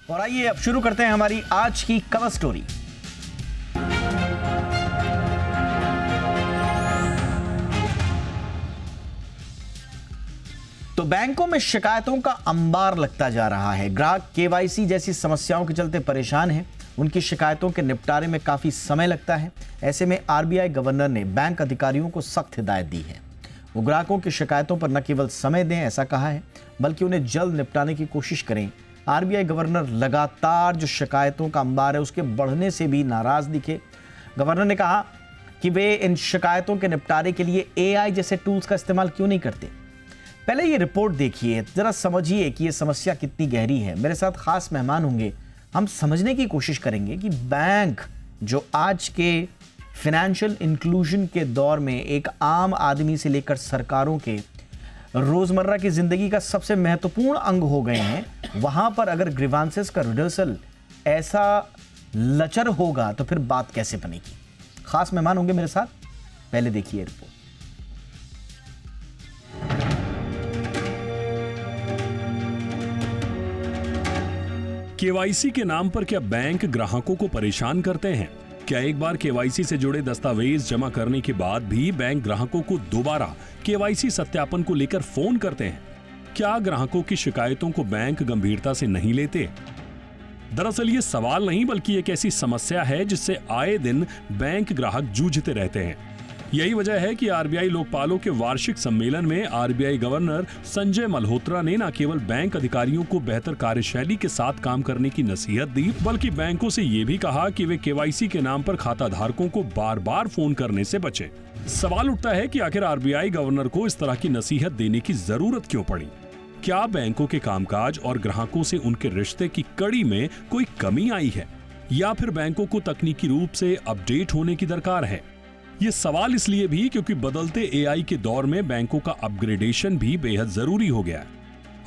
और आइए अब शुरू करते हैं हमारी आज की कवर स्टोरी। तो बैंकों में शिकायतों का अंबार लगता जा रहा है। ग्राहक केवाईसी जैसी समस्याओं के चलते परेशान हैं। उनकी शिकायतों के निपटारे में काफी समय लगता है। ऐसे में आरबीआई गवर्नर ने बैंक अधिकारियों को सख्त हिदायत दी है। वो ग्राहकों की शिकायतों पर न केवल समय दें ऐसा कहा है, बल्कि उन्हें जल्द निपटाने की कोशिश करें। आरबीआई गवर्नर लगातार जो शिकायतों का अंबार है उसके बढ़ने से भी नाराज दिखे। गवर्नर ने कहा कि वे इन शिकायतों के निपटारे के लिए एआई जैसे टूल्स का इस्तेमाल क्यों नहीं करते। पहले ये रिपोर्ट देखिए, जरा समझिए कि ये समस्या कितनी गहरी है। मेरे साथ खास मेहमान होंगे, हम समझने की कोशिश करेंगे कि बैंक जो आज के फाइनेंशियल इंक्लूजन के दौर में एक आम आदमी से लेकर सरकारों के रोजमर्रा की जिंदगी का सबसे महत्वपूर्ण अंग हो गए हैं, वहां पर अगर ग्रीवांसेस का रिडर्सल ऐसा लचर होगा तो फिर बात कैसे बनेगी। खास मेहमान होंगे मेरे साथ, पहले देखिए रिपोर्ट। केवाईसी के नाम पर क्या बैंक ग्राहकों को परेशान करते हैं? क्या एक बार केवाईसी से जुड़े दस्तावेज जमा करने के बाद भी बैंक ग्राहकों को दोबारा केवाईसी सत्यापन को लेकर फोन करते हैं? क्या ग्राहकों की शिकायतों को बैंक गंभीरता से नहीं लेते? दरअसल ये सवाल नहीं, बल्कि एक ऐसी समस्या है जिससे आए दिन बैंक ग्राहक जूझते रहते हैं। यही वजह है कि आरबीआई लोकपालों के वार्षिक सम्मेलन में आरबीआई गवर्नर संजय मल्होत्रा ने न केवल बैंक अधिकारियों को बेहतर कार्यशैली के साथ काम करने की नसीहत दी, बल्कि बैंकों से ये भी कहा कि वे केवाईसी के नाम पर खाता धारकों को बार बार फोन करने से बचे। सवाल उठता है कि आखिर आरबीआई गवर्नर को इस तरह की नसीहत देने की जरूरत क्यों पड़ी? क्या बैंकों के कामकाज और ग्राहकों से उनके रिश्ते की कड़ी में कोई कमी आई है, या फिर बैंकों को तकनीकी रूप से अपडेट होने की दरकार है? ये सवाल इसलिए भी क्योंकि बदलते एआई के दौर में बैंकों का अपग्रेडेशन भी बेहद जरूरी हो गया है।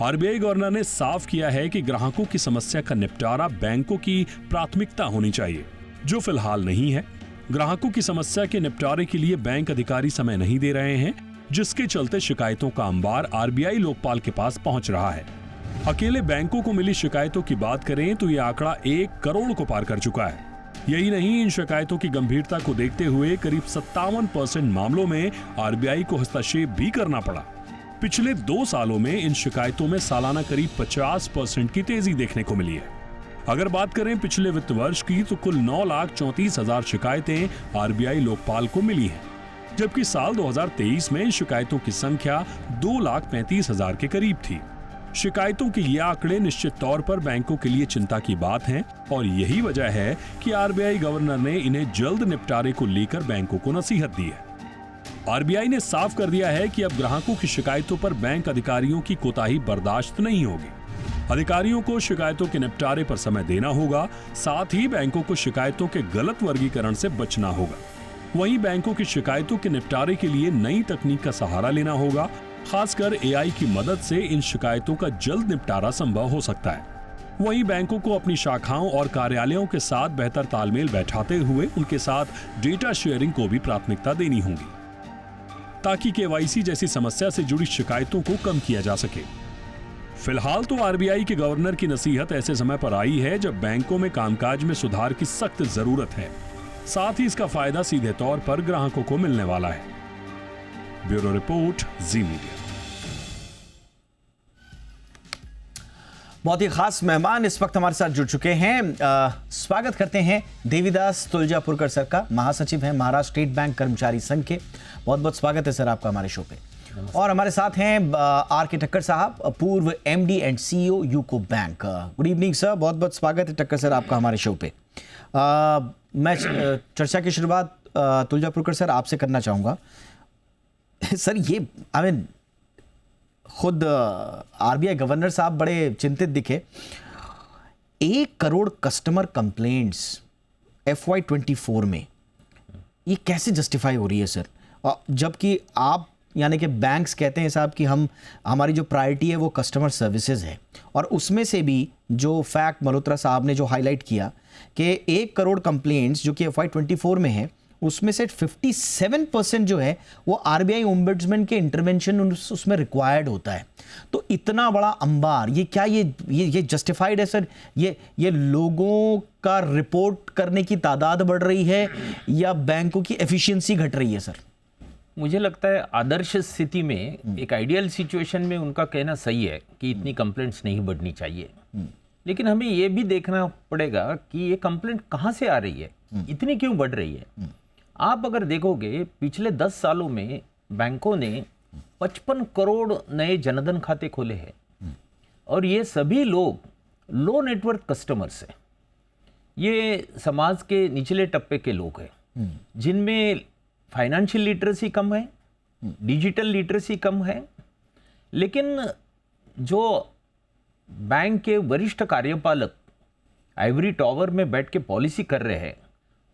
आरबीआई गवर्नर ने साफ किया है कि ग्राहकों की समस्या का निपटारा बैंकों की प्राथमिकता होनी चाहिए, जो फिलहाल नहीं है। ग्राहकों की समस्या के निपटारे के लिए बैंक अधिकारी समय नहीं दे रहे हैं, जिसके चलते शिकायतों का अंबार आरबीआई लोकपाल के पास पहुंच रहा है। अकेले बैंकों को मिली शिकायतों की बात करें तो यह आंकड़ा 1 करोड़ को पार कर चुका है। यही नहीं, इन शिकायतों की गंभीरता को देखते हुए करीब 57% मामलों में आरबीआई को हस्तक्षेप भी करना पड़ा। पिछले 2 सालों में इन शिकायतों में सालाना करीब 50% की तेजी देखने को मिली है। अगर बात करें पिछले वित्त वर्ष की तो कुल 9,34,000 शिकायतें आरबीआई लोकपाल को मिली हैं, जबकि साल 2023 में शिकायतों की संख्या 2,35,000 के करीब थी। शिकायतों के ये आंकड़े निश्चित तौर पर बैंकों के लिए चिंता की बात हैं, और यही वजह है कि आरबीआई गवर्नर ने इन्हें जल्द निपटारे को लेकर बैंकों को नसीहत दी है। आरबीआई ने साफ कर दिया है कि अब ग्राहकों की शिकायतों पर बैंक अधिकारियों की कोताही बर्दाश्त नहीं होगी। अधिकारियों को शिकायतों के निपटारे पर समय देना होगा, साथ ही बैंकों को शिकायतों के गलत वर्गीकरण से बचना होगा। वहीं बैंकों की शिकायतों के निपटारे के लिए नई तकनीक का सहारा लेना होगा। खासकर एआई की मदद से इन शिकायतों का जल्द निपटारा संभव हो सकता है। वहीं बैंकों को अपनी शाखाओं और कार्यालयों के साथ बेहतर तालमेल बैठाते हुए उनके साथ डेटा शेयरिंग को भी प्राथमिकता देनी होगी, ताकि केवाईसी जैसी समस्या से जुड़ी शिकायतों को कम किया जा सके। फिलहाल तो आरबीआई के गवर्नर की नसीहत ऐसे समय पर आई है जब बैंकों में कामकाज में सुधार की सख्त जरूरत है। साथ ही इसका फायदा सीधे तौर पर ग्राहकों को मिलने वाला है। ब्यूरो रिपोर्ट, जी मीडिया। बहुत ही खास मेहमान इस वक्त हमारे साथ जुड़ चुके हैं। स्वागत करते हैं देवीदास तुलजापुरकर सर का, महासचिव हैं महाराष्ट्र स्टेट बैंक कर्मचारी संघ के। बहुत बहुत स्वागत है सर आपका हमारे शो पे। और हमारे साथ हैं आर के ठक्कर साहब, पूर्व MD and CEO UCO bank. Good evening sir, बहुत बहुत स्वागत है ठक्कर सर आपका हमारे शो पे। मैं चर्चा की शुरुआत तुलजापुरकर सर आपसे करना चाहूँगा। सर ये खुद आरबीआई गवर्नर साहब बड़े चिंतित दिखे। 1 करोड़ कस्टमर कंप्लेंट्स FY24 में, ये कैसे जस्टिफाई हो रही है सर? जबकि आप यानी कि बैंक्स कहते हैं साहब कि हमारी जो प्रायोरिटी है वो कस्टमर सर्विसेज है, और उसमें से भी जो फैक्ट मल्होत्रा साहब ने जो हाईलाइट किया कि 1 करोड़ कंप्लेंट्स जो कि FY24 में है, उसमें से 57% जो है वो आरबीआई ओम्बड्समैन के इंटरवेंशन उसमें रिक्वायर्ड होता है। तो इतना बड़ा अंबार, ये क्या ये जस्टिफाइड है सर? ये लोगों का रिपोर्ट करने की तादाद बढ़ रही है या बैंकों की एफिशिएंसी घट रही है सर? मुझे लगता है आदर्श स्थिति में, एक आइडियल सिचुएशन में उनका कहना सही है कि इतनी कंप्लेंट्स नहीं बढ़नी चाहिए। लेकिन हमें यह भी देखना पड़ेगा कि ये कंप्लेंट कहाँ से आ रही है, इतनी क्यों बढ़ रही है। आप अगर देखोगे पिछले 10 सालों में बैंकों ने 55 करोड़ नए जनधन खाते खोले हैं और ये सभी लोग लो नेटवर्क कस्टमर्स हैं। ये समाज के निचले टप्पे के लोग हैं जिनमें फाइनेंशियल लिटरेसी कम है, डिजिटल लिटरेसी कम है। लेकिन जो बैंक के वरिष्ठ कार्यपालक आइवरी टॉवर में बैठ के पॉलिसी कर रहे हैं,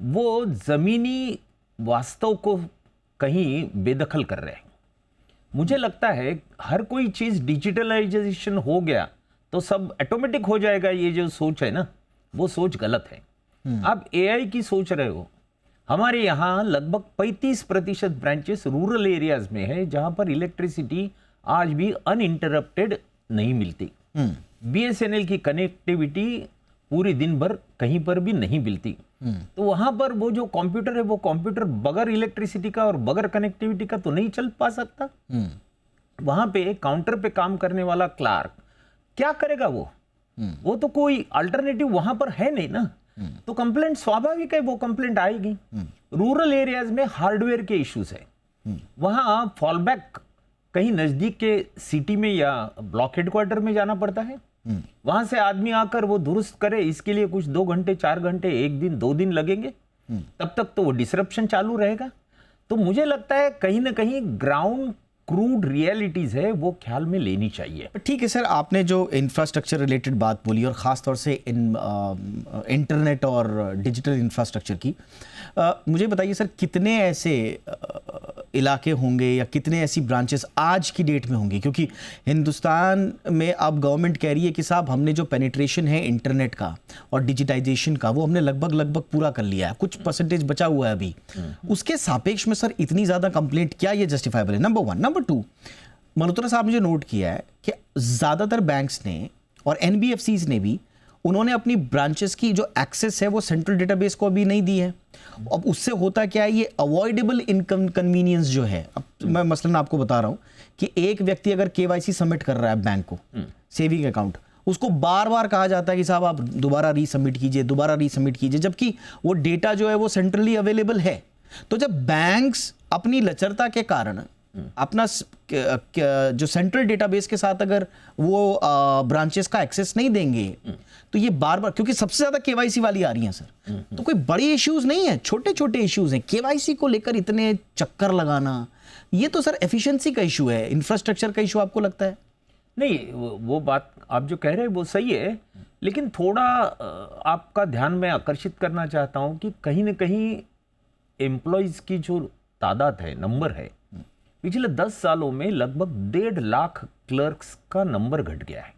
वो जमीनी वास्तव को कहीं बेदखल कर रहे हैं। मुझे लगता है हर कोई चीज डिजिटलाइजेशन हो गया तो सब ऑटोमेटिक हो जाएगा, ये जो सोच है ना, वो सोच गलत है। आप एआई की सोच रहे हो। हमारे यहाँ लगभग 35% ब्रांचेस रूरल एरियाज में है जहां पर इलेक्ट्रिसिटी आज भी अनइंटरप्टेड नहीं मिलती। बीएसएनएल की कनेक्टिविटी पूरी दिन भर कहीं पर भी नहीं मिलती। तो वहां पर वो जो कंप्यूटर है, वो कंप्यूटर बगैर इलेक्ट्रिसिटी का और बगैर कनेक्टिविटी का तो नहीं चल पा सकता। वहां पे काउंटर पे काम करने वाला क्लार्क क्या करेगा? वो तो कोई अल्टरनेटिव वहां पर है नहीं ना। तो कंप्लेंट स्वाभाविक है, वो कंप्लेंट आएगी। रूरल एरियाज में हार्डवेयर के इश्यूज है, वहां फॉलबैक कहीं नजदीक के सिटी में या ब्लॉक हेडक्वार्टर में जाना पड़ता है। वहां से आदमी आकर वो दुरुस्त करे, इसके लिए कुछ 2 घंटे 4 घंटे, 1 दिन 2 दिन लगेंगे। तब तक तो वो डिसरप्शन चालू रहेगा। तो मुझे लगता है कहीं ना कहीं ग्राउंड क्रूड रियलिटीज है, वो ख्याल में लेनी चाहिए। ठीक है सर, आपने जो इंफ्रास्ट्रक्चर रिलेटेड बात बोली और ख़ास तौर से इंटरनेट और डिजिटल इंफ्रास्ट्रक्चर की, मुझे बताइए सर, कितने ऐसे इलाके होंगे या कितने ऐसी ब्रांचेस आज की डेट में होंगी? क्योंकि हिंदुस्तान में अब गवर्नमेंट कह रही है कि साहब हमने जो पेनिट्रेशन है इंटरनेट का और डिजिटाइजेशन का, वो हमने लगभग पूरा कर लिया है, कुछ परसेंटेज बचा हुआ है अभी। उसके सापेक्ष में सर इतनी ज़्यादा कंप्लेंट क्या ये जस्टिफाइबल है? नंबर 1। नंबर 2, मल्होत्रा साहब ने जो नोट किया है कि ज़्यादातर बैंक्स ने और एनबीएफसीज ने भी, उन्होंने अपनी ब्रांचेस की जो एक्सेस है वो सेंट्रल डेटाबेस को अभी नहीं दी है। अब उससे होता क्या है, ये अवॉइडेबल इनकन्वीनियंस जो है, अब मैं मसलन आपको बता रहा हूं कि एक व्यक्ति अगर केवाईसी सबमिट कर रहा है बैंक को, सेविंग अकाउंट, उसको बार बार कहा जाता है कि साहब आप दोबारा रीसबमिट कीजिए, जबकि वो डेटा जो है वो सेंट्रली अवेलेबल है। तो जब बैंक्स अपनी लचरता के कारण अपना जो सेंट्रल डेटाबेस के साथ अगर वो ब्रांचेस का एक्सेस नहीं देंगे, तो ये बार बार, क्योंकि सबसे ज्यादा केवाईसी वाली आ रही हैं सर, तो कोई बड़ी इश्यूज नहीं है, छोटे छोटे इश्यूज हैं। केवाईसी को लेकर इतने चक्कर लगाना, ये तो सर एफिशिएंसी का इशू है, इंफ्रास्ट्रक्चर का इशू आपको लगता है? नहीं, वो बात आप जो कह रहे हैं वो सही है, लेकिन थोड़ा आपका ध्यान मैं आकर्षित करना चाहता हूं कि कहीं ना कहीं एम्प्लॉयज की जो तादाद है, नंबर है, पिछले 10 सालों में लगभग 1.5 लाख क्लर्क्स का नंबर घट गया है।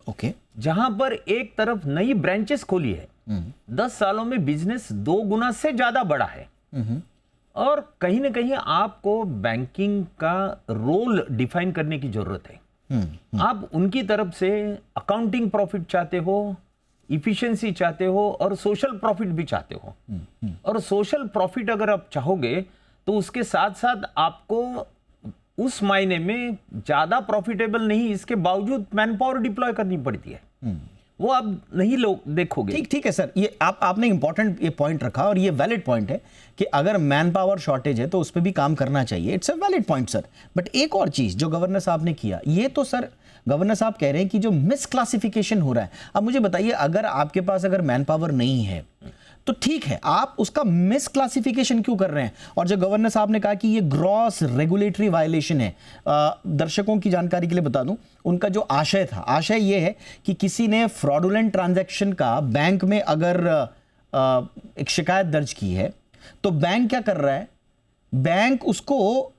ओके। जहां पर एक तरफ नई ब्रांचेस खोली है, 10 सालों में बिजनेस 2 गुना से ज्यादा बढ़ा है। और कहीं ना कहीं आपको बैंकिंग का रोल डिफाइन करने की जरूरत है। आप उनकी तरफ से अकाउंटिंग प्रॉफिट चाहते हो, इफिशिएंसी चाहते हो और सोशल प्रॉफिट भी चाहते हो। और सोशल प्रॉफिट अगर आप चाहोगे तो उसके साथ साथ आपको उस मायने में ज्यादा प्रॉफिटेबल नहीं, इसके बावजूद मैन पावर डिप्लॉय करनी पड़ती है। वो आप नहीं लोग देखोगे। ठीक है सर, ये आपने इंपॉर्टेंट ये पॉइंट रखा और ये वैलिड पॉइंट है कि अगर मैन पावर शॉर्टेज है तो उस पर भी काम करना चाहिए। It's a valid point sir. But एक और चीज जो गवर्नर साहब ने किया, ये तो सर गवर्नर साहब कह रहे हैं कि जो मिसक्लासिफिकेशन हो रहा है, अब मुझे बताइए, अगर आपके पास अगर मैन पावर नहीं है तो ठीक है, आप उसका मिसक्लासिफिकेशन क्यों कर रहे हैं? और जो गवर्नर साहब ने कहा कि ये ग्रॉस रेगुलेटरी वायलेशन है, दर्शकों की जानकारी के लिए बता दूं, उनका जो आशय था, आशय ये है कि किसी ने फ्रॉडुलेंट ट्रांजैक्शन का बैंक में अगर एक शिकायत दर्ज की है तो बैंक क्या कर रहा है, बैंक उसको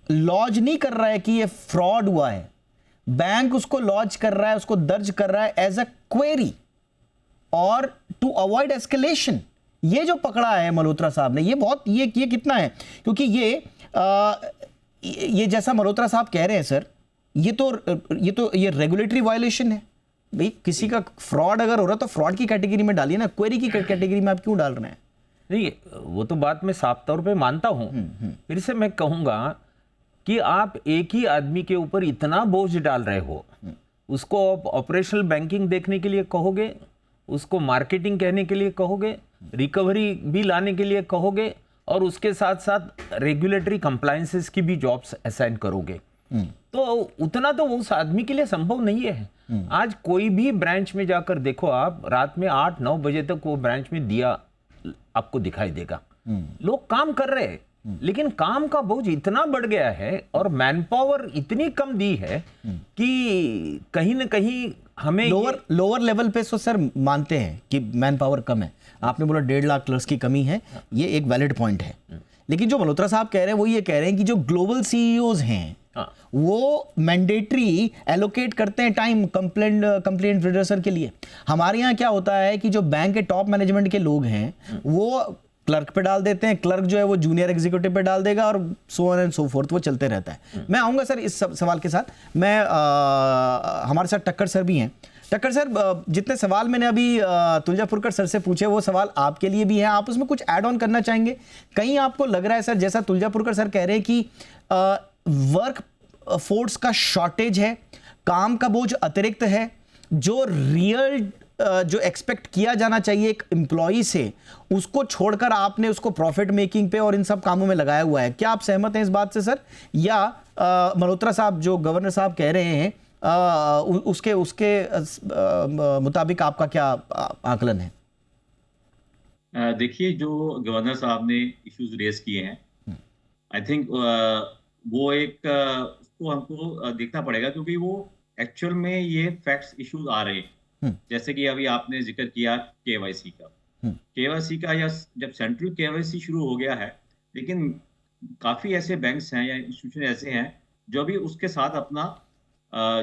लॉज नहीं कर रहा है कि ये फ्रॉड हुआ है, बैंक उसको लॉज कर रहा है, उसको दर्ज कर रहा है एज अ क्वेरी और टू अवॉइड एस्केलेशन। ये जो पकड़ा है मल्होत्रा साहब ने, ये कितना है? क्योंकि ये जैसा मल्होत्रा साहब कह रहे हैं सर, ये रेगुलेटरी वायलेशन है भाई। किसी का फ्रॉड अगर हो रहा तो फ्रॉड की कैटेगरी में डालिए ना, क्वेरी की कैटेगरी में आप क्यों डाल रहे हैं? नहीं, वो तो बात मैं साफ तौर पे मानता हूं। फिर से मैं कहूंगा कि आप एक ही आदमी के ऊपर इतना बोझ डाल रहे हो, उसको आप ऑपरेशनल बैंकिंग देखने के लिए कहोगे, उसको मार्केटिंग कहने के लिए कहोगे, रिकवरी भी लाने के लिए कहोगे, और उसके साथ साथ रेगुलेटरी कंप्लायंसेस की भी जॉब्स असाइन करोगे, तो उतना तो उस आदमी के लिए संभव नहीं है। आज कोई भी ब्रांच में जाकर देखो आप, रात में 8-9 बजे तक वो ब्रांच में दिया आपको दिखाई देगा। लोग काम कर रहे हैं, लेकिन काम का बोझ इतना बढ़ गया है और मैन पावर इतनी कम दी है कि कहीं ना कहीं हमें लोअर लेवल पे तो सर मानते हैं कि मैन पावर कम है। आपने बोला 1.5 लाख क्लर्क्स की कमी है, ये एक वैलिड पॉइंट है। लेकिन जो मल्होत्रा साहब कह रहे हैं वो ये कह रहे हैं कि जो ग्लोबल सीईओज हैं वो मैंडेटरी एलोकेट करते हैं टाइम कंप्लेंट रिड्रेसर के लिए। हमारे यहाँ क्या होता है कि जो बैंक के टॉप मैनेजमेंट के लोग हैं वो क्लर्क पे डाल देते हैं, क्लर्क जो है वो जूनियर एग्जीक्यूटिव पे डाल देगा, और so on and so fourth, वो चलते रहता है। मैं आऊंगा सर इस सवाल के साथ। मैं हमारे साथ टक्कर सर भी हैं। टक्कर सर, जितने सवाल मैंने अभी तुलजापुरकर सर से पूछे वो सवाल आपके लिए भी हैं, आप उसमें कुछ ऐड ऑन करना चाहेंगे? कहीं आपको लग रहा है सर, जैसा तुलजापुरकर सर कह रहे हैं कि वर्क फोर्स का शॉर्टेज है, काम का बोझ अतिरिक्त है, जो रियल जो एक्सपेक्ट किया जाना चाहिए एक एम्प्लॉई से, उसको छोड़कर आपने उसको प्रॉफिट मेकिंग पे और इन सब कामों में लगाया हुआ है। क्या आप सहमत हैं इस बात से सर, या मल्होत्रा साहब जो गवर्नर साहब कह रहे हैं उसके मुताबिक आपका क्या आकलन है? देखिए, जो गवर्नर साहब ने इश्यूज रेज किए हैं, आई थिंक वो एक उसको हमको देखना पड़ेगा, क्योंकि वो एक्चुअल में ये फैक्ट्स इश्यूज आ रहे हैं। जैसे कि अभी आपने जिक्र किया केवाईसी का, या जब सेंट्रल केवाईसी शुरू हो गया है, लेकिन काफी ऐसे बैंक्स हैं या इंस्टीट्यूशन ऐसे हैं जो अभी उसके साथ अपना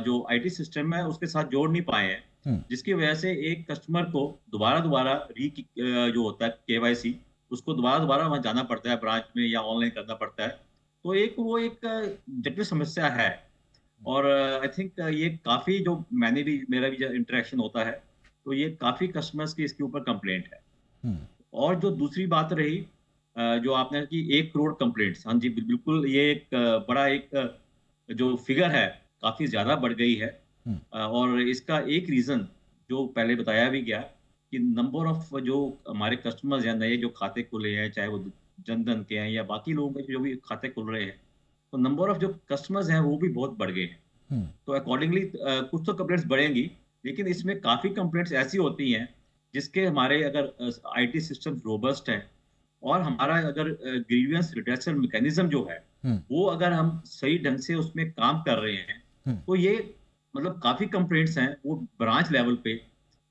जो आईटी सिस्टम है उसके साथ जोड़ नहीं पाए हैं, जिसकी वजह से एक कस्टमर को दोबारा जो होता है केवाईसी, उसको दोबारा वहां जाना पड़ता है ब्रांच में, या ऑनलाइन करना पड़ता है। तो वो एक जटिल समस्या है। और आई थिंक ये काफी, जो मेरा भी इंटरेक्शन होता है, तो ये काफी कस्टमर्स की इसके ऊपर कंप्लेंट है। और जो दूसरी बात रही, जो आपने कि 1 करोड़ कंप्लेंट्स, हाँ जी बिल्कुल, ये एक बड़ा एक जो फिगर है काफी ज्यादा बढ़ गई है। और इसका एक रीजन जो पहले बताया भी गया कि नंबर ऑफ जो हमारे कस्टमर्स हैं, नए जो खाते खुले हैं, चाहे वो जनधन के हैं या बाकी लोगों के जो भी खाते खुल रहे हैं, तो नंबर ऑफ जो कस्टमर्स हैं वो भी बहुत बढ़ गए हैं। तो अकॉर्डिंगली कुछ तो कंप्लेंट्स बढ़ेंगी, लेकिन इसमें काफी कंप्लेंट्स ऐसी होती हैं जिसके हमारे अगर आईटी सिस्टम रोबस्ट है और हमारा अगर ग्रीवियंस रिडक्शन मैकेनिज्म जो है वो अगर हम सही ढंग से उसमें काम कर रहे हैं, तो ये मतलब काफी कंप्लेंट्स हैं वो ब्रांच लेवल पे,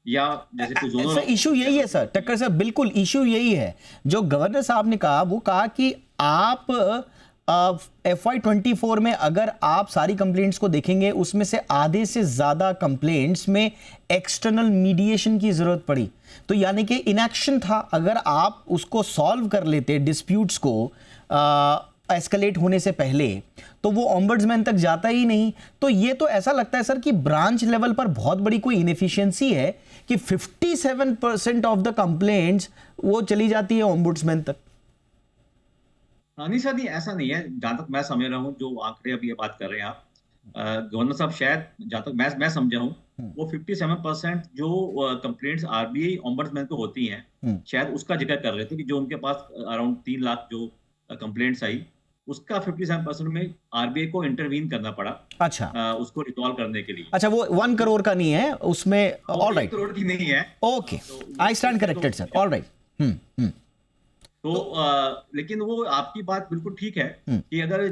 या जैसे कुछ जोनल इशू यही है सर, टक्कर सर, बिल्कुल इशू यही है जो गवर्नर साहब ने कहा। वो कहा कि आप FY24 में अगर आप सारी कंप्लेंट्स को देखेंगे, उसमें से आधे से ज्यादा कंप्लेंट्स में एक्सटर्नल मीडिएशन की जरूरत पड़ी। तो यानी कि इनएक्शन था। अगर आप उसको सॉल्व कर लेते डिस्प्यूट्स को एस्केलेट होने से पहले, तो वो ऑम्बड्समैन तक जाता ही नहीं। तो ये तो ऐसा लगता है सर कि ब्रांच लेवल पर बहुत बड़ी कोई इनएफिशिएंसी है कि 57% ऑफ द कंप्लेंट्स वो चली जाती है ऑम्बड्समैन तक। नहीं सर, नहीं ऐसा नहीं है। जहां तक मैं समझ रहा हूँ, जो आंकड़े अभी ये बात कर रहे हैं आप, गवर्नर साहब शायद, जहां तक मैं समझा हूँ, वो 57% जो कंप्लेंट्स आरबीआई ऑम्बड्समैन को होती हैं, शायद उसका जिक्र कर रहे थे कि जो उनके पास अराउंड 3 लाख जो कंप्लेंट्स आई, उसका 57% में आरबीआई को इंटरवीन करना पड़ा। अच्छा, उसको रिजॉल्व करने के लिए। अच्छा, वो 1 करोड़ का नहीं है उसमें। ऑल राइट, 1 करोड़ की नहीं है। Okay, I stand corrected sir. All right. तो लेकिन वो आपकी बात बिल्कुल ठीक है कि अगर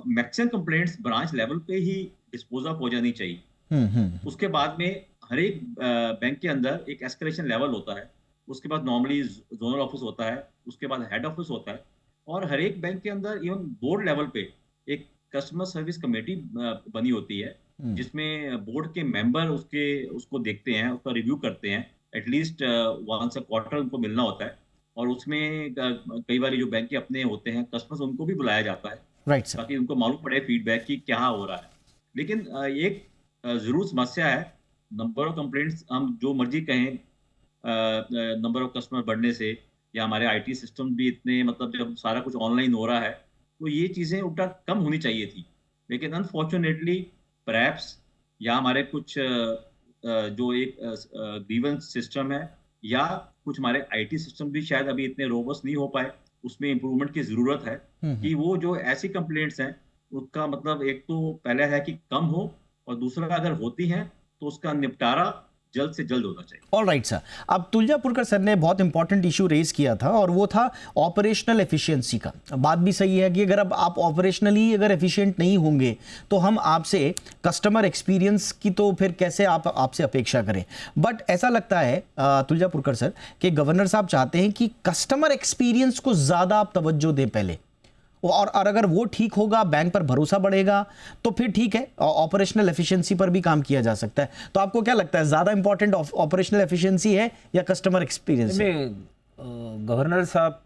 मैक्सिमम कंप्लेंट्स ब्रांच लेवल पे ही डिस्पोज ऑफ हो जानी चाहिए। उसके बाद में हर एक बैंक के अंदर एक एस्केलेशन लेवल होता है, उसके बाद नॉर्मली जोनल ऑफिस होता है, उसके बाद हेड ऑफिस होता है, और हर एक बैंक के अंदर इवन बोर्ड लेवल पे एक कस्टमर सर्विस कमेटी बनी होती है, जिसमें बोर्ड के मेंबर उसको देखते हैं, उसका रिव्यू करते हैं, एटलीस्ट वंस अ क्वार्टर उनको मिलना होता है। और उसमें कई बार जो बैंक के अपने होते हैं कस्टमर्स, उनको भी बुलाया जाता है राइट सर। ताकि उनको मालूम पड़े फीडबैक कि क्या हो रहा है। लेकिन एक जरूर समस्या है, नंबर ऑफ कंप्लेंट्स हम जो मर्जी कहें, नंबर ऑफ कस्टमर बढ़ने से या हमारे आईटी सिस्टम भी इतने, मतलब जब सारा कुछ ऑनलाइन हो रहा है तो ये चीज़ें उल्टा कम होनी चाहिए थी। लेकिन अनफॉर्चुनेटली परहैप्स या हमारे कुछ जो एक ग्रीवेंस सिस्टम है या कुछ हमारे आईटी सिस्टम भी शायद अभी इतने रोबस्ट नहीं हो पाए, उसमें इम्प्रूवमेंट की ज़रूरत है कि वो जो ऐसी कंप्लेंट्स हैं उसका मतलब एक तो पहला है कि कम हो, और दूसरा अगर होती हैं तो उसका निपटारा जल्द से जल्द होना चाहिए। All right sir. अब तुलजापुरकर सर ने बहुत इंपॉर्टेंट इशू रेज किया था और वो था ऑपरेशनल एफिशिएंसी का। बात भी सही है कि अगर अब आप ऑपरेशनली अगर एफिशिएंट नहीं होंगे तो हम आपसे कस्टमर एक्सपीरियंस की तो फिर कैसे आपसे अपेक्षा करें। बट ऐसा लगता है तुलजापुरकर सर कि गवर्नर साहब चाहते हैं कि कस्टमर एक्सपीरियंस को ज़्यादा आप तवज्जो दें पहले, और अगर वो ठीक होगा, बैंक पर भरोसा बढ़ेगा, तो फिर ठीक है, ऑपरेशनल एफिशिएंसी पर भी काम किया जा सकता है। तो आपको क्या लगता है, ज्यादा इंपॉर्टेंट ऑपरेशनल एफिशिएंसी है या कस्टमर एक्सपीरियंस है? गवर्नर साहब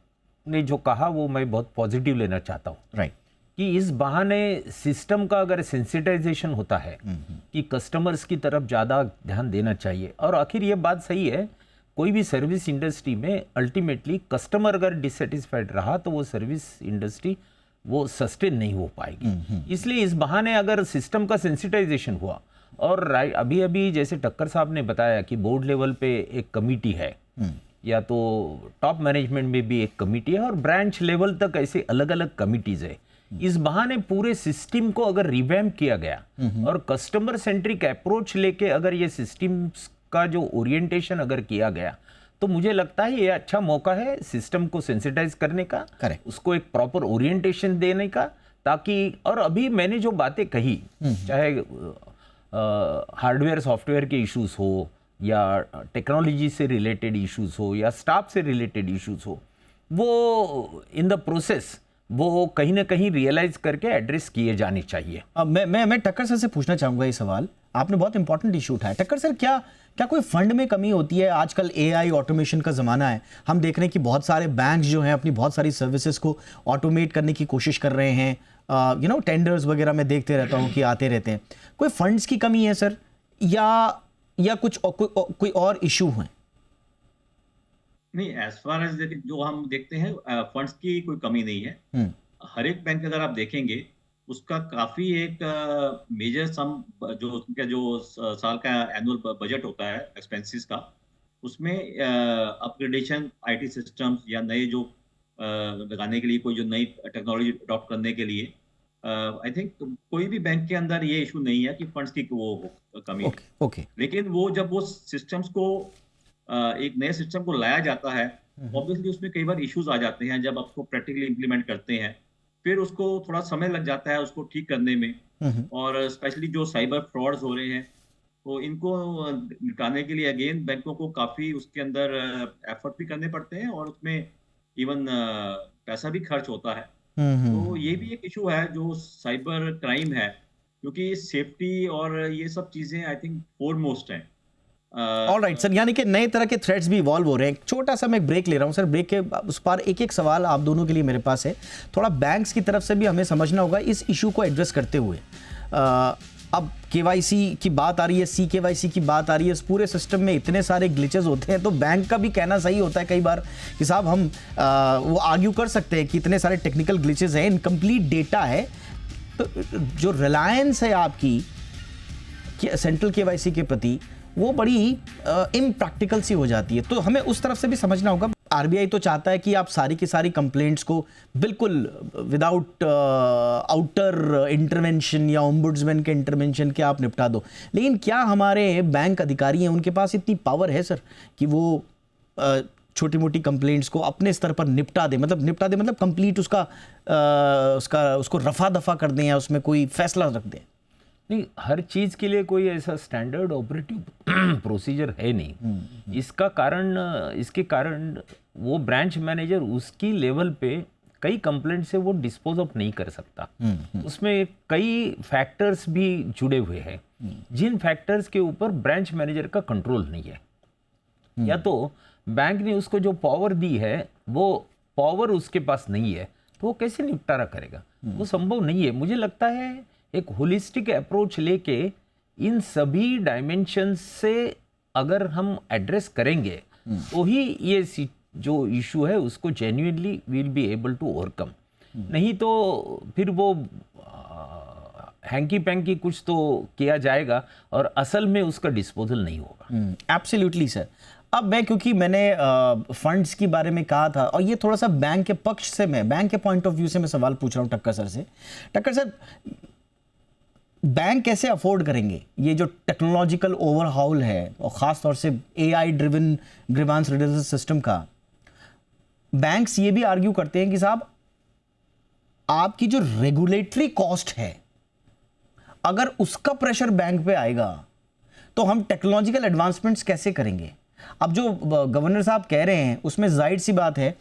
ने जो कहा वो मैं बहुत पॉजिटिव लेना चाहता हूँ। राइट। कि इस बहाने सिस्टम का अगर सेंसिटाइजेशन होता है कि कस्टमर्स की तरफ ज़्यादा ध्यान देना चाहिए, और आखिर ये बात सही है, कोई भी सर्विस इंडस्ट्री में अल्टीमेटली कस्टमर अगर डिससेटिस्फाइड रहा तो वो सर्विस इंडस्ट्री वो सस्टेन नहीं हो पाएगी। इसलिए इस बहाने अगर सिस्टम का सेंसिटाइजेशन हुआ, और अभी अभी जैसे टक्कर साहब ने बताया कि बोर्ड लेवल पे एक कमिटी है, या तो टॉप मैनेजमेंट में भी एक कमिटी है, और ब्रांच लेवल तक ऐसे अलग अलग कमिटीज है। इस बहाने पूरे सिस्टम को अगर रिवैम्प किया गया और कस्टमर सेंट्रिक अप्रोच लेके अगर ये सिस्टम का जो ओरिएंटेशन अगर किया गया, तो मुझे लगता है ये अच्छा मौका है सिस्टम को सेंसिटाइज करने का, Correct. उसको एक प्रॉपर ओरिएंटेशन देने का, ताकि, और अभी मैंने जो बातें कही, चाहे हार्डवेयर सॉफ्टवेयर के इश्यूज हो या टेक्नोलॉजी से रिलेटेड इश्यूज हो या स्टाफ से रिलेटेड इश्यूज हो, वो इन द प्रोसेस वो कहीं ना कहीं रियलाइज करके एड्रेस किए जाने चाहिए। अब मैं टक्कर सर से पूछना चाहूंगा ये सवाल। आपने बहुत इंपॉर्टेंट इशू उठाया टक्कर सर। क्या कोई फंड में कमी होती है? आजकल एआई ऑटोमेशन का ज़माना है, हम देख रहे हैं कि बहुत सारे बैंक्स जो हैं अपनी बहुत सारी सर्विसेज को ऑटोमेट करने की कोशिश कर रहे हैं। टेंडर्स वगैरह मैं देखते रहता हूँ कि आते रहते हैं। कोई फंड्स की कमी है सर, या कोई और इशू है? नहीं, एज फार एज जो हम देखते हैं फंड्स की कोई कमी नहीं है। हर एक बैंक अगर आप देखेंगे उसका काफी एक मेजर सम जो उनका जो साल का एनुअल बजट होता है एक्सपेंसेस का, उसमें अपग्रेडेशन आईटी सिस्टम्स या नए जो लगाने के लिए, कोई जो नई टेक्नोलॉजी अडॉप्ट करने के लिए, आई थिंक कोई भी बैंक के अंदर ये इशू नहीं है कि फंड्स की वो कमी है। ओके। लेकिन वो जब वो सिस्टम्स को एक नए सिस्टम को लाया जाता है, ऑब्वियसली उसमें कई बार इश्यूज आ जाते हैं जब आपको प्रैक्टिकली इंप्लीमेंट करते हैं, फिर उसको थोड़ा समय लग जाता है उसको ठीक करने में। और स्पेशली जो साइबर फ्रॉड्स हो रहे हैं, तो इनको निपटाने के लिए अगेन बैंकों को काफी उसके अंदर एफर्ट भी करने पड़ते हैं, और उसमें इवन पैसा भी खर्च होता है। तो ये भी एक इशू है जो साइबर क्राइम है, क्योंकि सेफ्टी और ये सब चीजें आई थिंक फोरमोस्ट हैं। ऑल राइट सर, यानी कि नए तरह के थ्रेट्स भी इवॉल्व हो रहे हैं। छोटा सा मैं ब्रेक ले रहा हूं सर। ब्रेक के उस पार एक एक सवाल आप दोनों के लिए मेरे पास है। थोड़ा बैंक्स की तरफ से भी हमें समझना होगा इस इशू को एड्रेस करते हुए। अब केवाईसी की बात आ रही है, CKYC की बात आ रही है, इस पूरे सिस्टम में इतने सारे ग्लिचेस होते हैं, तो बैंक का भी कहना सही होता है कई बार कि साहब हम वो आर्ग्यू कर सकते हैं कि इतने सारे टेक्निकल ग्लिचेस हैं, इनकम्प्लीट डेटा है। तो जो रिलायंस है आपकी सेंट्रल KYC के प्रति, वो बड़ी इम्प्रैक्टिकल सी हो जाती है। तो हमें उस तरफ से भी समझना होगा। RBI तो चाहता है कि आप सारी की सारी कंप्लेंट्स को बिल्कुल विदाउट आउटर इंटरवेंशन या ओम्बुड्समैन के इंटरवेंशन के आप निपटा दो, लेकिन क्या हमारे बैंक अधिकारी हैं, उनके पास इतनी पावर है सर कि वो छोटी मोटी कंप्लेंट्स को अपने स्तर पर निपटा दे? मतलब कंप्लीट उसको रफा दफा कर दें या उसमें कोई फैसला रख दें? नहीं, हर चीज के लिए कोई ऐसा स्टैंडर्ड ऑपरेटिव प्रोसीजर है नहीं। इसके कारण वो ब्रांच मैनेजर उसकी लेवल पे कई कंप्लेंट से वो डिस्पोज ऑफ नहीं कर सकता। उसमें कई फैक्टर्स भी जुड़े हुए हैं, जिन फैक्टर्स के ऊपर ब्रांच मैनेजर का कंट्रोल नहीं है। या तो बैंक ने उसको जो पावर दी है वो पावर उसके पास नहीं है, तो वो कैसे निपटारा करेगा? वो संभव नहीं है। मुझे लगता है एक होलिस्टिक अप्रोच लेके इन सभी डायमेंशंस से अगर हम एड्रेस करेंगे तो ही ये जो इशू है उसको genuinely will be able to overcome. नहीं तो फिर वो हैंकी पैंकी कुछ तो किया जाएगा और असल में उसका डिस्पोजल नहीं होगा। Absolutely sir. अब मैं, क्योंकि मैंने फंड्स के बारे में कहा था और ये थोड़ा सा बैंक के पक्ष से, मैं बैंक के पॉइंट ऑफ व्यू से मैं सवाल पूछ रहा हूँ टक्कर सर से। टक्कर सर, बैंक कैसे अफोर्ड करेंगे ये जो टेक्नोलॉजिकल ओवरहॉल है और ख़ास तौर से AI driven grievance riddle system का? बैंक्स ये भी आर्ग्यू करते हैं कि साहब आपकी जो रेगुलेटरी कॉस्ट है, अगर उसका प्रेशर बैंक पे आएगा तो हम टेक्नोलॉजिकल एडवांसमेंट्स कैसे करेंगे? अब जो गवर्नर साहब कह रहे हैं उसमें जाहिर सी बात है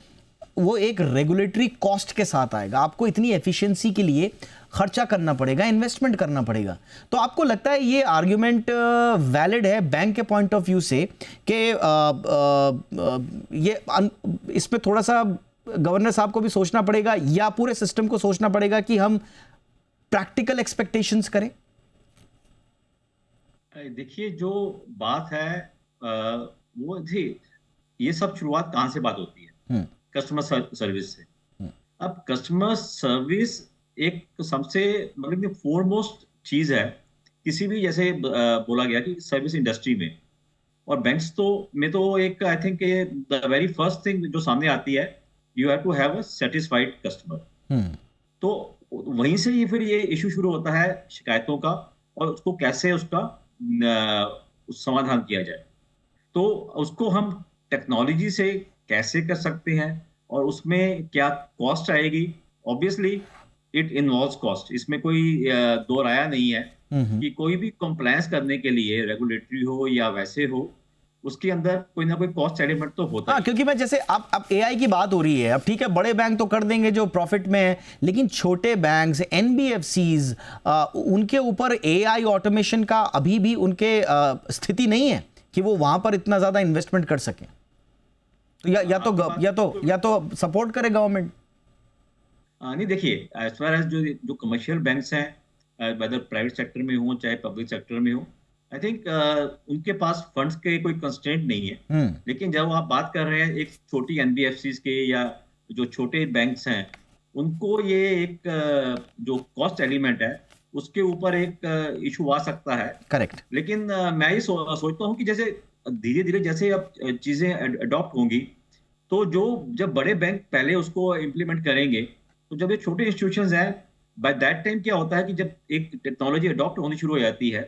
वो एक रेगुलेटरी कॉस्ट के साथ आएगा। आपको इतनी एफिशिएंसी के लिए खर्चा करना पड़ेगा, इन्वेस्टमेंट करना पड़ेगा। तो आपको लगता है ये आर्ग्यूमेंट वैलिड है बैंक के पॉइंट ऑफ व्यू से कि ये इस पे थोड़ा सा गवर्नर साहब को भी सोचना पड़ेगा या पूरे सिस्टम को सोचना पड़ेगा कि हम प्रैक्टिकल एक्सपेक्टेशंस करें? देखिए, जो बात है वो थी, ये सब शुरुआत कहाँ से बात होती है? कस्टमर सर्विस से। अब कस्टमर सर्विस एक सबसे मतलब फोरमोस्ट चीज है किसी भी, जैसे बोला गया कि सर्विस इंडस्ट्री में, और बैंक्स तो एक I think the very first thing जो सामने आती है, you have to have a satisfied customer. तो वहीं से ही फिर ये इशू शुरू होता है शिकायतों का, और उसको कैसे उसका समाधान किया जाए। तो उसको हम टेक्नोलॉजी से कैसे कर सकते हैं और उसमें क्या कॉस्ट आएगी? ऑब्वियसली इट इन्वॉल्व्स कॉस्ट, इसमें कोई दो राया नहीं है कि कोई भी कंप्लायंस करने के लिए, रेगुलेटरी हो या वैसे हो, उसके अंदर कोई ना कोई कॉस्ट एलिमेंट तो होता है। क्योंकि मैं जैसे अब एआई की बात हो रही है, अब ठीक है बड़े बैंक तो कर देंगे जो प्रॉफिट में है, लेकिन छोटे बैंक्स, एनबीएफसीज, उनके ऊपर एआई ऑटोमेशन का अभी भी उनके स्थिति नहीं है कि वो वहां पर इतना ज्यादा इन्वेस्टमेंट कर सके। तो या तो सपोर्ट करे गवर्नमेंट। नहीं, देखिए, एज फार एज जो कमर्शियल बैंक्स हैं, वेदर प्राइवेट सेक्टर में हो चाहे पब्लिक सेक्टर में हो, आई थिंक उनके पास फंड्स के कोई कंस्ट्रेंट नहीं है। लेकिन जब आप बात कर रहे हैं एक छोटी एनबीएफसीज के या जो छोटे बैंक्स हैं, उनको ये एक जो कॉस्ट एलिमेंट है उसके ऊपर एक इशू आ सकता है। करेक्ट। लेकिन मैं ये सोचता हूँ कि जैसे धीरे धीरे जैसे अब चीजें अडॉप्ट होंगी, तो जब बड़े बैंक पहले उसको इम्प्लीमेंट करेंगे, तो जब ये छोटे इंस्टीट्यूशंस हैं, बाय दैट टाइम क्या होता है कि जब एक टेक्नोलॉजी अडॉप्ट होनी शुरू हो जाती है,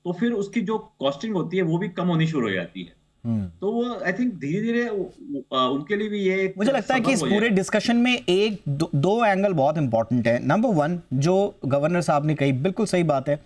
तो फिर उसकी जो कॉस्टिंग होती है वो भी कम होनी शुरू हो जाती है। तो वो आई थिंक धीरे धीरे उनके लिए भी ये मुझे लगता है कि इस पूरे डिस्कशन में एक दो एंगल बहुत इंपॉर्टेंट है। नंबर वन, जो गवर्नर साहब ने कही बिल्कुल सही बात है,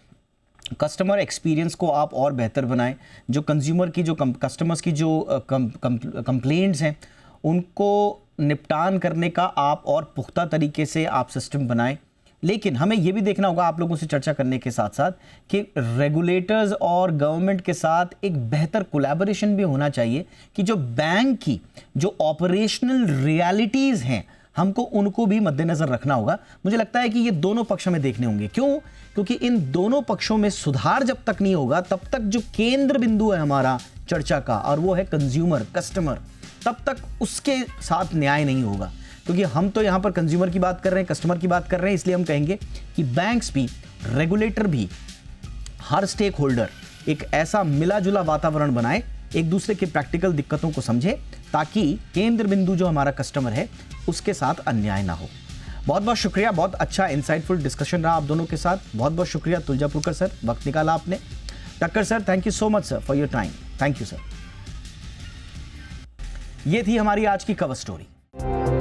कस्टमर एक्सपीरियंस को आप और बेहतर बनाएं। जो कंज्यूमर की, जो कस्टमर्स की जो कंप्लेंट्स हैं उनको निपटान करने का आप और पुख्ता तरीके से आप सिस्टम बनाएं। लेकिन हमें यह भी देखना होगा आप लोगों से चर्चा करने के साथ साथ कि रेगुलेटर्स और गवर्नमेंट के साथ एक बेहतर कोलैबोरेशन भी होना चाहिए कि जो बैंक की जो ऑपरेशनल रियलिटीज़ हैं हमको उनको भी मद्देनजर रखना होगा। मुझे लगता है कि ये दोनों पक्ष हमें देखने होंगे। क्यों? क्योंकि इन दोनों पक्षों में सुधार जब तक नहीं होगा तब तक जो केंद्र बिंदु है हमारा चर्चा का, और वो है कंज्यूमर, कस्टमर, तब तक उसके साथ न्याय नहीं होगा। क्योंकि हम तो यहां पर कंज्यूमर की बात कर रहे हैं, कस्टमर की बात कर रहे हैं, इसलिए हम कहेंगे कि बैंक्स भी, रेगुलेटर भी, हर स्टेक होल्डर एक ऐसा मिला जुला वातावरण बनाए, एक दूसरे के प्रैक्टिकल दिक्कतों को समझे, ताकि केंद्र बिंदु जो हमारा कस्टमर है उसके साथ अन्याय ना हो। बहुत बहुत शुक्रिया, बहुत अच्छा इंसाइटफुल डिस्कशन रहा आप दोनों के साथ। बहुत बहुत शुक्रिया तुलजापुरकर सर, वक्त निकाला आपने। टक्कर sir, thank you so much sir for your time. Thank you sir. ये थी हमारी आज की कवर स्टोरी।